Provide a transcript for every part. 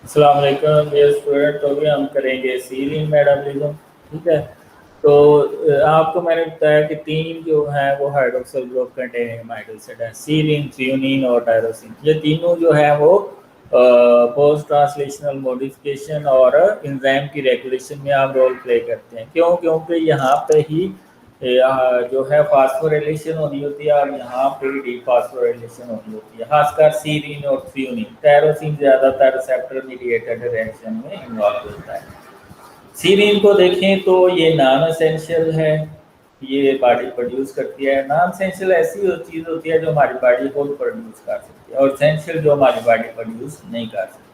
अस्सलाम वालेकुम dear student. तो अभी हम करेंगे सीरीन मेटाबॉलिज्म। ठीक है। तो आपको मैंने बताया कि तीन जो हैं वो hydroxyl group containing amino acid है, सीरीन, थ्रियोनीन और टायरोसिन। ये तीनों जो है वो पोस्ट ट्रांसलेशनल मॉडिफिकेशन और एंजाइम की रेगुलेशन में आप रोल प्ले करते हैं। क्यों? क्योंकि यहाँ पे ही जो है फास्फोरिलेशन होनी होती है और यहाँ पे डीफास्फोरिलेशन होनी होती है, खासकर सीरीन और थ्रियोनीन। टायरोसिन ज़्यादातर रिसेप्टर मीडिएटेड रिएक्शन में इन्वॉल्व होता है। सीरीन को देखें तो ये नॉन एसेंशियल है, ये बॉडी प्रोड्यूस करती है। नॉन एसेंशियल ऐसी चीज़ होती है जो हमारी बॉडी खुद प्रोड्यूस कर सकती है, और एसेंशियल जो हमारी बॉडी प्रोड्यूस नहीं कर सकती।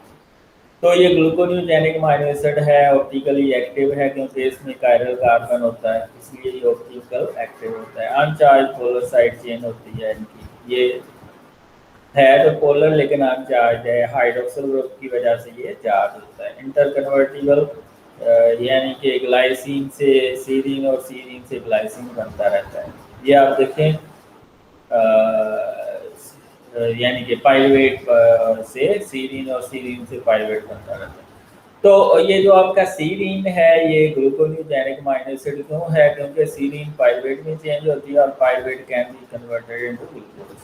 तो ये ग्लूकोन्यूजेनिक अमीनो एसिड है, ऑप्टिकली एक्टिव है क्योंकि इसमें कायरल कार्बन होता है, इसलिए ये ऑप्टिकल एक्टिव होता है। अनचार्ज पोलर साइड चेन होती है इनकी। ये है तो पोलर लेकिन अनचार्ज है, हाइड्रोक्सिल ग्रुप की वजह से ये चार्ज होता है। इंटरकन्वर्टिबल यानी कि ग्लाइसिन से सीरीन और सीरीन से ग्लाइसिन बनता रहता है। ये आप देखें यानी कि पाइरुवेट से सीरीन और सीरीन से पाइरुवेट बनता रहता है। तो ये जो आपका सीरीन है ये ग्लूकोन्यूजेनिक अमीनो एसिड क्यों है? क्योंकि सीरीन पाइरुवेट में चेंज होती है और pyruvate can be converted into glucose.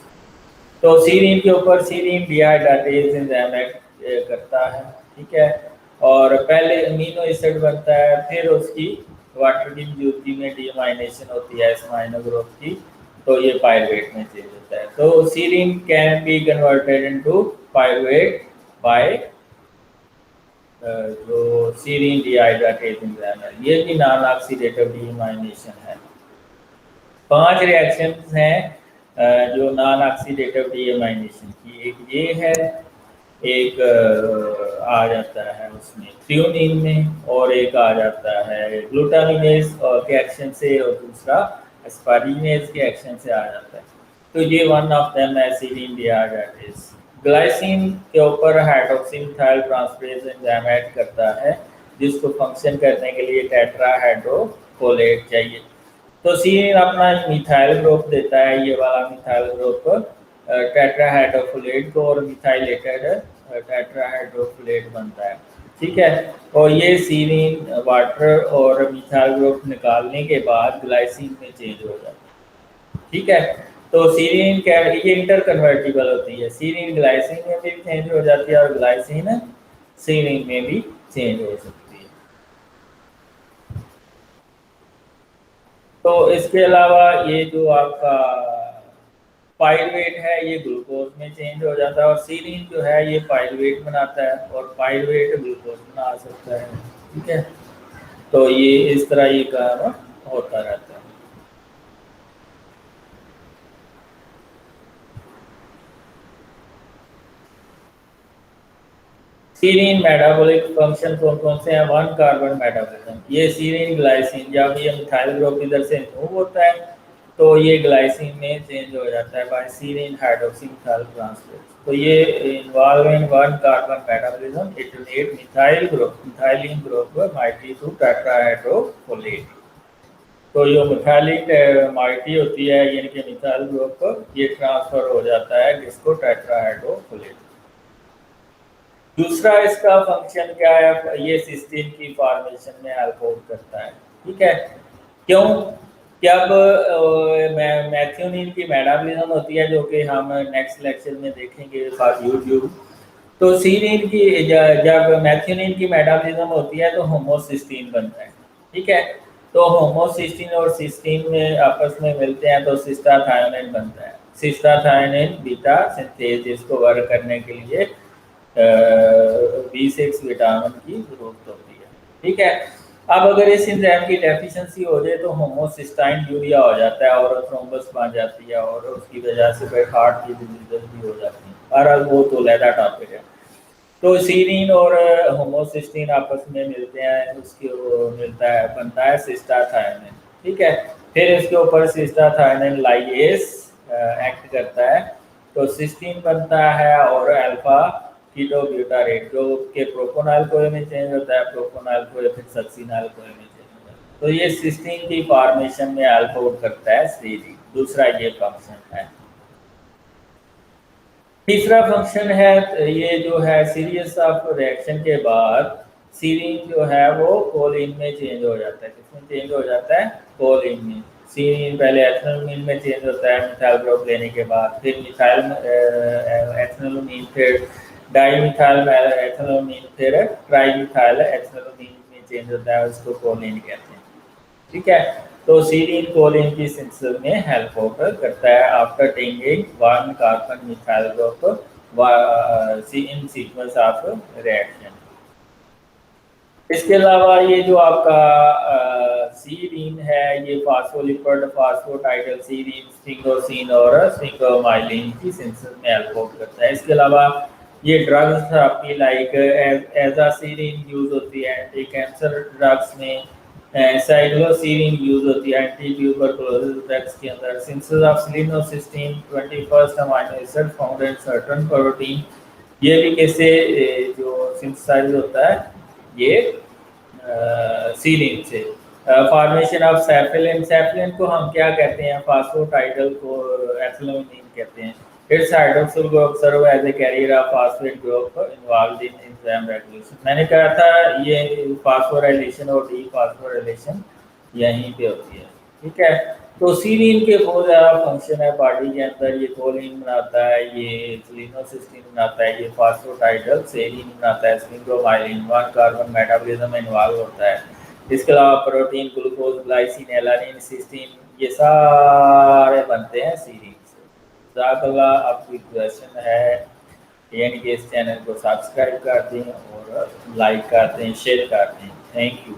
तो सीरीन के ऊपर सीरीन डिहाइड्रेटेज एंजाइम एक्ट करता है। ठीक है। और पहले अमीनो एसिड बनता है, फिर उसकी वाटर की मौजूदगी में डीअमाइनेशन होती है इस अमीनो ग्रुप की, तो ये पाइरुवेट में चेंज होता है। तो serine can be converted into pyruvate by जो सीरीन डिहाइड्रेटेज एंजाइम है। ये भी नॉन ऑक्सीडेटिव डीअमाइनेशन है। 5 रिएक्शंस हैं जो नॉन ऑक्सीडेटिव डीअमाइनेशन की। एक ये है, एक आ जाता है उसमें थ्रियोनीन में, और एक आ जाता है ग्लूटामिनेज और के एक्शन से, और दूसरा एस्पारिनेज के एक्शन से आ जाता है। तो ये वन ऑफ देम है सीरीन डिहाइड्रेटेज। ग्लाइसिन के ऊपर hydroxy methyl transferase enzyme add करता है, जिसको फंक्शन करने के लिए टेट्राहाइड्रोफोलेट चाहिए। तो सीरीन अपना मिथाइल ग्रुप देता है, ये वाला मिथाइल ग्रुप टेट्राहाइड्रोफोलेट को, और मिथाइलेटेड टेट्राहाइड्रोफोलेट बनता है। ठीक है। और ये सीरीन वाटर और मिथाइल ग्रुप निकालने के बाद ग्लाइसिन में चेंज हो जाता है। ठीक है। तो सीरीन क्या, ये इंटर कन्वर्टिबल होती है, सीरीन ग्लाइसिन में भी चेंज हो जाती है और ग्लाइसिन सीरीन में भी चेंज हो सकती है। तो इसके अलावा ये जो आपका पाइरुवेट है ये ग्लूकोज में चेंज हो जाता है, और सीरीन जो है ये पाइरुवेट बनाता है और पाइरुवेट ग्लूकोज बना सकता है। ठीक है। तो ये इस तरह ये काम होता रहता है। सीरीन मेटाबॉलिक फंक्शन कौन कौन से हैं? 1 कार्बन मेटाबॉलिज्म। ये सीरीन ग्लाइसिन, जब ये मिथाइल ग्रुप इधर से मूव होता है तो ये ग्लाइसिन में चेंज हो जाता है by serine hydroxy methyl transferase. तो ये involve in 1 carbon metabolism, it need methyl group, methylene group mighty to tetrahydrofolate. तो ये मिथाइलिक माइटी होती है यानी कि मिथाइल ग्रुप, ये ट्रांसफर हो जाता है किसको? टेट्राहाइड्रोफोलेट। दूसरा इसका फंक्शन क्या है? ये सिस्टीन की फॉर्मेशन में हेल्प आउट करता है। ठीक है। क्यों? जब मैथ्योनिन की मेटाबॉलिज्म होती है, जो कि हम नेक्स्ट लेक्चर में देखेंगे फॉर यूट्यूब। तो सीरीन की जब मैथ्योनिन की मेटाबॉलिज्म होती है तो होमोसिस्टीन बनता है। ठीक है। तो होमोसिस्टीन और सिस्टीन में आपस में मिलते हैं तो सिस्टाथायोनिन बनता है। सिस्टाथायोनिन बीटा सिंथेज, इसको वर्क करने के लिए B6 विटामिन की जरूरत होती है। ठीक है। अब अगर इस एंजाइम की डेफिशिएंसी हो जाए तो होमोसिस्टाइन यूरिया हो जाता है और थ्रोम्बस बन जाती है, और उसकी वजह से फिर हार्ट की डिजीजेस भी हो जाती हैं। बहरहाल वो तो अलग टॉपिक है। तो सीरीन और होमोसिस्टीन आपस में मिलते हैं, उसके मिलता है, बनता है सिस्टाथायोनिन। ठीक है। फिर इसके ऊपर सिस्टाथायोनिन लाइएस एक्ट करता है, तो सिस्टीन बनता है और अल्फा कीटोब्यूटारेट जो के प्रोपोनाइल कोए में चेंज होता है, प्रोपोनाइल कोए फिर सक्सिनाइल कोए में चेंज होता है। तो ये सिस्टीन की फॉर्मेशन में हेल्प आउट करता है सीरीन। दूसरा ये फंक्शन है। तीसरा फंक्शन है ये जो है सीरीज ऑफ रिएक्शन के बाद सीरीन जो है वो कोलिन में चेंज हो जाता है। किसमें चेंज हो जाता है? कोलिन में। सीरीन पहले एथनोलमीन में चेंज होता है मिथाइल ग्रुप लेने के बाद, फिर मिथाइल एथनोलमीन, फिर डाई मिथाइल एथनोलमीन, फिर ट्राई मिथाइल एथनोलमीन में चेंज होता है, उसको कोलिन कहते हैं। ठीक है, तो सीरीन कोलिन की सिंथेसिस में हेल्प करता है after taking one carbon methyl group in sequence of reaction. इसके अलावा ये जो आपका सीरीन है ये फास्फोलिपिड, फास्फोटाइडल सीरीन, स्फिंगोसिन और स्फिंगोमाइलिन की सिंथेसिस में हेल्प करता है। इसके अलावा ये ड्रग्स थेरेपी लाइक एजासीरीन यूज होती है एंटी कैंसर ड्रग्स में, साइक्लोसीरीन यूज होती है एंटी ट्यूबरकुलोसिस ड्रग्स के अंदर, synthesis of selenocysteine 21st amino acid found in certain protein, ये भी कैसे जो सिंथेसाइज होता है ये सीरीन से। फॉर्मेशन ऑफ सैफिलिन, सैफिलिन को हम क्या कहते हैं? फास्फोटाइडल को एथनोलिन कहते हैं। Its hydroxyl group serve as a carrier of phosphate group involved in enzyme regulation. मैंने कहा था ये फास्फोराइलेशन और डीफास्फोराइलेशन यहीं पे होती है। ठीक है, तो सीरीन के बहुत ज़्यादा फंक्शन है बॉडी के अंदर। ये कोलिन बनाता है, ये सेलिनोसिस्टीन बनाता है, ये फास्फोटाइडल सेरीन बनाता है, स्फिंगोमाइलिन, वन कार्बन मेटाबॉलिज्म में इन्वॉल्व होता है। इसके अलावा protein, glucose, glycine, alanine, cysteine, ये सारे बनते हैं सीरीन से। ज़ाकल्लाह, आपकी क्वेश्चन है यानी कि इस चैनल को सब्सक्राइब कर दें और लाइक कर दें, शेयर कर दें। Thank you.